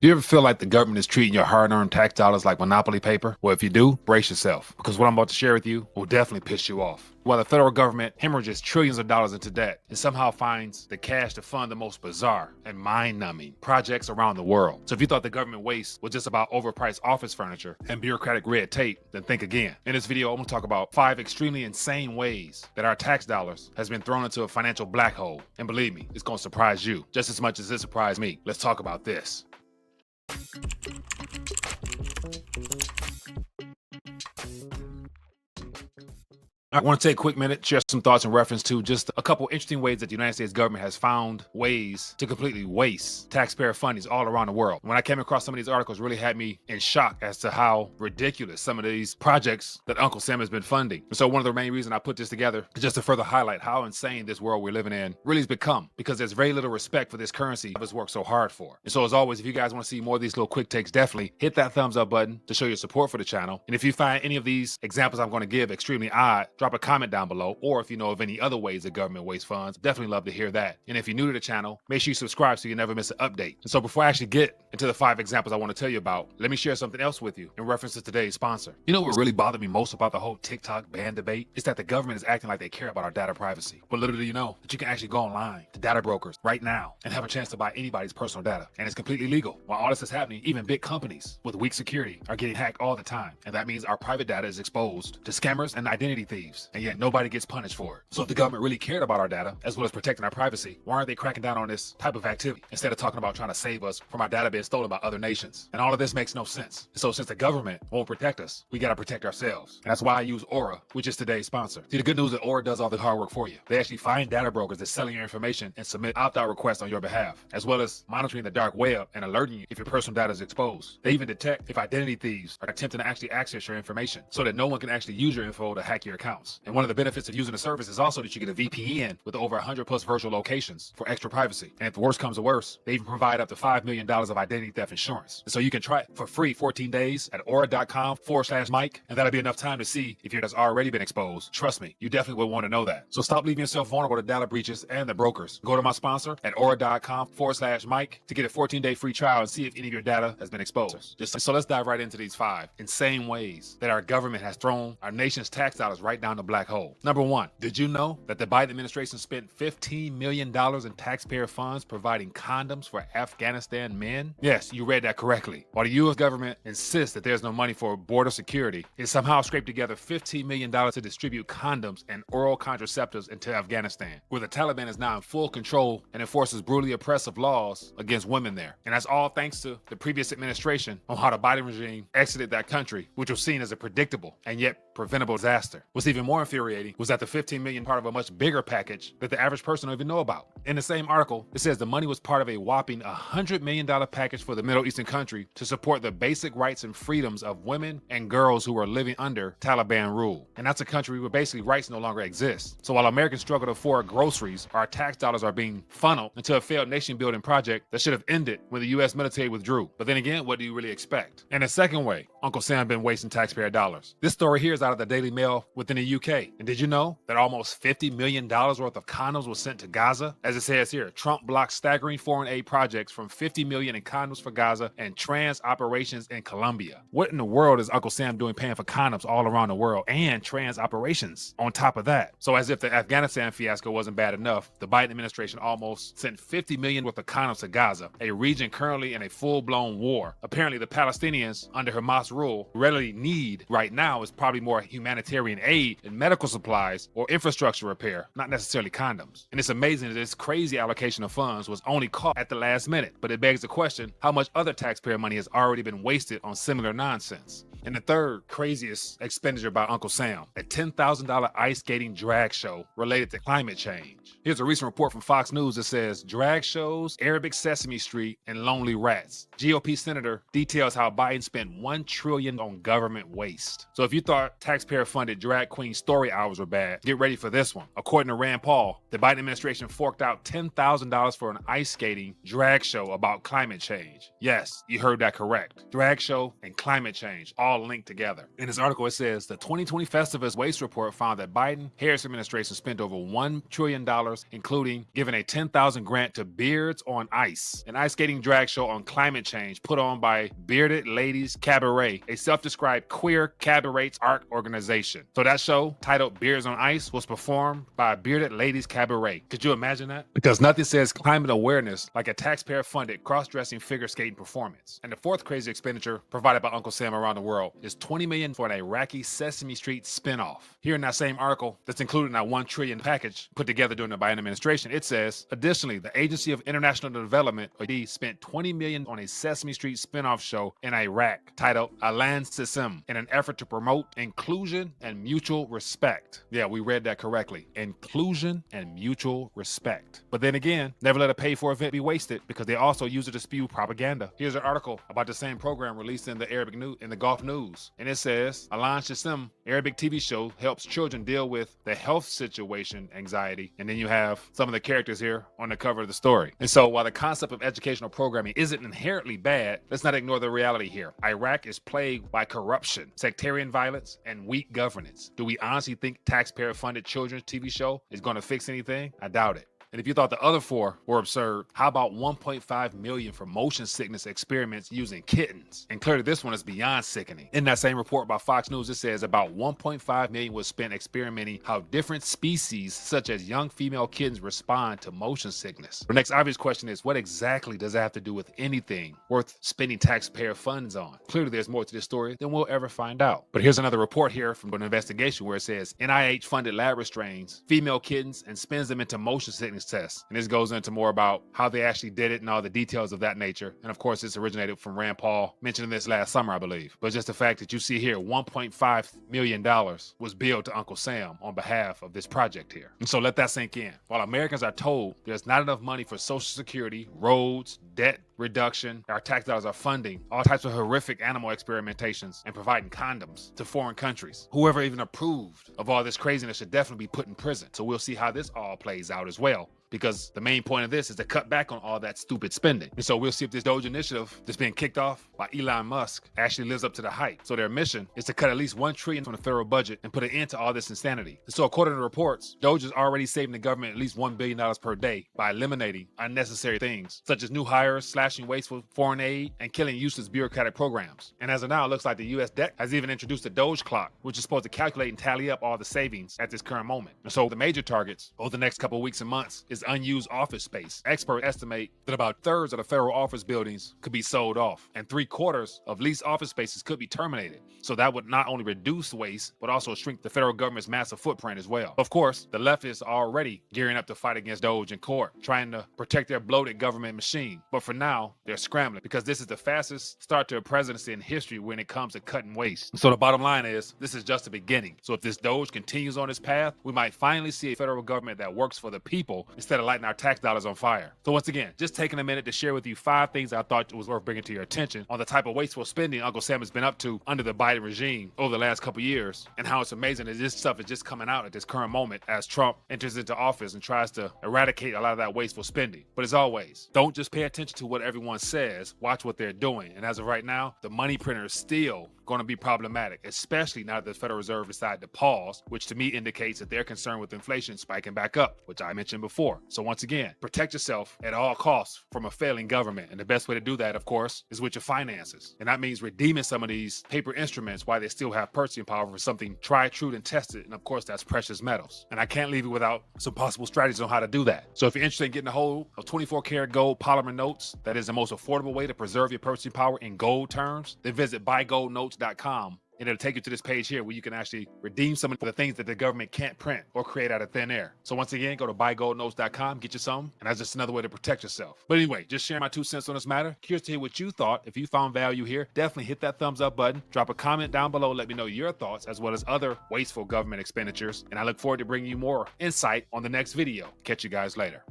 Do you ever feel like the government is treating your hard-earned tax dollars like monopoly paper? Well, if you do, brace yourself, because what I'm about to share with you will definitely piss you off. While the federal government hemorrhages trillions of dollars into debt and somehow finds the cash to fund the most bizarre and mind-numbing projects around the world. So if you thought the government waste was just about overpriced office furniture and bureaucratic red tape, then think again. In this video, I'm going to talk about 5 extremely insane ways that our tax dollars has been thrown into a financial black hole. And believe me, it's going to surprise you just as much as it surprised me. Let's talk about this. I want to take a quick minute, share some thoughts in reference to just a couple interesting ways that the United States government has found ways to completely waste taxpayer fundings all around the world. When I came across some of these articles, really had me in shock as to how ridiculous some of these projects that Uncle Sam has been funding. And so one of the main reasons I put this together is just to further highlight how insane this world we're living in really has become, because there's very little respect for this currency that was worked so hard for. And so as always, if you guys want to see more of these little quick takes, definitely hit that thumbs up button to show your support for the channel. And if you find any of these examples I'm going to give extremely odd, drop a comment down below, or if you know of any other ways that government wastes funds, definitely love to hear that. And if you're new to the channel, make sure you subscribe so you never miss an update. And so before I actually get into the 5 examples I want to tell you about, let me share something else with you in reference to today's sponsor. You know what really bothered me most about the whole TikTok ban debate? Is that the government is acting like they care about our data privacy. But little do you know that you can actually go online to data brokers right now and have a chance to buy anybody's personal data. And it's completely legal. While all this is happening, even big companies with weak security are getting hacked all the time. And that means our private data is exposed to scammers and identity thieves. And yet nobody gets punished for it. So if the government really cared about our data, as well as protecting our privacy, why aren't they cracking down on this type of activity instead of talking about trying to save us from our data being stolen by other nations? And all of this makes no sense. So since the government won't protect us, we gotta protect ourselves. And that's why I use Aura, which is today's sponsor. See, the good news is that Aura does all the hard work for you. They actually find data brokers that selling your information and submit opt-out requests on your behalf, as well as monitoring the dark web and alerting you if your personal data is exposed. They even detect if identity thieves are attempting to actually access your information so that no one can actually use your info to hack your accounts. And one of the benefits of using the service is also that you get a VPN with over 100 plus virtual locations for extra privacy. And if the worst comes to worst, they even provide up to $5 million of identity theft insurance. So you can try it for free 14 days at aura.com/Mike, and that'll be enough time to see if yours has already been exposed. Trust me, you definitely will want to know that. So stop leaving yourself vulnerable to data breaches and the brokers. Go to my sponsor at aura.com/Mike to get a 14-day free trial and see if any of your data has been exposed. So let's dive right into these 5 insane ways that our government has thrown our nation's tax dollars right down the black hole. Number 1, did you know that the Biden administration spent $15 million in taxpayer funds providing condoms for Afghanistan men? Yes, you read that correctly. While the U.S. government insists that there's no money for border security, it somehow scraped together $15 million to distribute condoms and oral contraceptives into Afghanistan, where the Taliban is now in full control and enforces brutally oppressive laws against women there. And that's all thanks to the previous administration on how the Biden regime exited that country, which was seen as a predictable and yet preventable disaster. What's even more infuriating was that the $15 million part of a much bigger package that the average person don't even know about. In the same article, it says the money was part of a whopping $100 million package for the Middle Eastern country to support the basic rights and freedoms of women and girls who are living under Taliban rule. And that's a country where basically rights no longer exist. So while Americans struggle to afford groceries, our tax dollars are being funneled into a failed nation building project that should have ended when the U.S. military withdrew. But then again, what do you really expect? And the second way Uncle Sam been wasting taxpayer dollars. This story here is out of the Daily Mail within the UK. And did you know that almost $50 million worth of condoms was sent to Gaza? As it says here, Trump blocks staggering foreign aid projects from $50 million in condoms for Gaza and trans operations in Colombia. What in the world is Uncle Sam doing paying for condoms all around the world and trans operations on top of that? So as if the Afghanistan fiasco wasn't bad enough, the Biden administration almost sent $50 million worth of condoms to Gaza, a region currently in a full-blown war. Apparently the Palestinians under Hamas rule really need right now is probably more humanitarian aid and medical supplies or infrastructure repair, not necessarily condoms. And it's amazing that this crazy allocation of funds was only caught at the last minute, but it begs the question, how much other taxpayer money has already been wasted on similar nonsense? And the third craziest expenditure by Uncle Sam, a $10,000 ice skating drag show related to climate change. Here's a recent report from Fox News that says drag shows, Arabic Sesame Street, and lonely rats. GOP senator details how Biden spent $1 trillion on government waste. So if you thought taxpayer-funded drag queen story hours were bad, get ready for this one. According to Rand Paul, the Biden administration forked out $10,000 for an ice skating drag show about climate change. Yes, you heard that correct. Drag show and climate change, all all linked together. In this article, it says the 2020 Festivus Waste Report found that Biden-Harris administration spent over $1 trillion, including giving a $10,000 grant to Beards on Ice, an ice skating drag show on climate change put on by Bearded Ladies Cabaret, a self-described queer cabaret art organization. So that show, titled Beards on Ice, was performed by Bearded Ladies Cabaret. Could you imagine that? Because nothing says climate awareness like a taxpayer-funded cross-dressing figure skating performance. And the fourth crazy expenditure provided by Uncle Sam around the world is $20 million for an Iraqi Sesame Street spinoff. Here in that same article that's included in that $1 trillion package put together during the Biden administration, it says, additionally, the Agency of International Development, OID, spent $20 million on a Sesame Street spinoff show in Iraq titled Iraqi Sesame in an effort to promote inclusion and mutual respect. Yeah, we read that correctly. Inclusion and mutual respect. But then again, never let a paid-for event be wasted because they also use it to spew propaganda. Here's an article about the same program released in the Gulf News, and it says Iraqi Sesame, Arabic TV show, helps children deal with the health situation anxiety. And then you have some of the characters here on the cover of the story. And so while the concept of educational programming isn't inherently bad, let's not ignore the reality here. Iraq is plagued by corruption, sectarian violence, and weak governance. Do we honestly think taxpayer-funded children's TV show is going to fix anything? I doubt it. And if you thought the other four were absurd, how about $1.5 million for motion sickness experiments using kittens? And clearly this one is beyond sickening. In that same report by Fox News, it says about $1.5 million was spent experimenting how different species, such as young female kittens, respond to motion sickness. The next obvious question is, what exactly does that have to do with anything worth spending taxpayer funds on? Clearly there's more to this story than we'll ever find out. But here's another report here from an investigation where it says NIH-funded lab restrains female kittens and spins them into motion sickness tests. And this goes into more about how they actually did it and all the details of that nature. And of course, this originated from Rand Paul mentioning this last summer, I believe. But just the fact that you see here, $1.5 million was billed to Uncle Sam on behalf of this project here. And so let that sink in. While Americans are told there's not enough money for Social Security, roads, debt reduction, our tax dollars are funding all types of horrific animal experimentations and providing condoms to foreign countries. Whoever even approved of all this craziness should definitely be put in prison. So we'll see how this all plays out as well, because the main point of this is to cut back on all that stupid spending. And so we'll see if this Doge initiative that's being kicked off by Elon Musk actually lives up to the hype. So their mission is to cut at least $1 trillion from the federal budget and put an end to all this insanity. And so according to reports, Doge is already saving the government at least $1 billion per day by eliminating unnecessary things, such as new hires, slashing wasteful foreign aid, and killing useless bureaucratic programs. And as of now, it looks like the U.S. debt has even introduced a Doge clock, which is supposed to calculate and tally up all the savings at this current moment. And so the major targets over the next couple of weeks and months is unused office space. Experts estimate that about thirds of the federal office buildings could be sold off, and 3/4 of leased office spaces could be terminated. So that would not only reduce waste, but also shrink the federal government's massive footprint as well. Of course, the leftists are already gearing up to fight against Doge in court, trying to protect their bloated government machine. But for now, they're scrambling because this is the fastest start to a presidency in history when it comes to cutting waste. So the bottom line is, this is just the beginning. So if this Doge continues on its path, we might finally see a federal government that works for the people instead of lighting our tax dollars on fire. So once again, just taking a minute to share with you 5 things I thought was worth bringing to your attention on the type of wasteful spending Uncle Sam has been up to under the Biden regime over the last couple years, and how it's amazing that this stuff is just coming out at this current moment as Trump enters into office and tries to eradicate a lot of that wasteful spending. But as always, don't just pay attention to what everyone says, watch what they're doing. And as of right now, the money printer is still going to be problematic, especially now that the Federal Reserve decided to pause, which to me indicates that they're concerned with inflation spiking back up, which I mentioned before. So once again, protect yourself at all costs from a failing government. And the best way to do that, of course, is with your finances. And that means redeeming some of these paper instruments while they still have purchasing power for something tried, true, and tested. And of course, that's precious metals. And I can't leave you without some possible strategies on how to do that. So if you're interested in getting a hold of 24-karat gold polymer notes, that is the most affordable way to preserve your purchasing power in gold terms, then visit buygoldnotes.com. And it'll take you to this page here where you can actually redeem some of the things that the government can't print or create out of thin air. So once again, go to buygoldnotes.com, get you some, and that's just another way to protect yourself. But anyway, just sharing my 2 cents on this matter. Curious to hear what you thought. If you found value here, definitely hit that thumbs up button. Drop a comment down below. Let me know your thoughts as well as other wasteful government expenditures. And I look forward to bringing you more insight on the next video. Catch you guys later.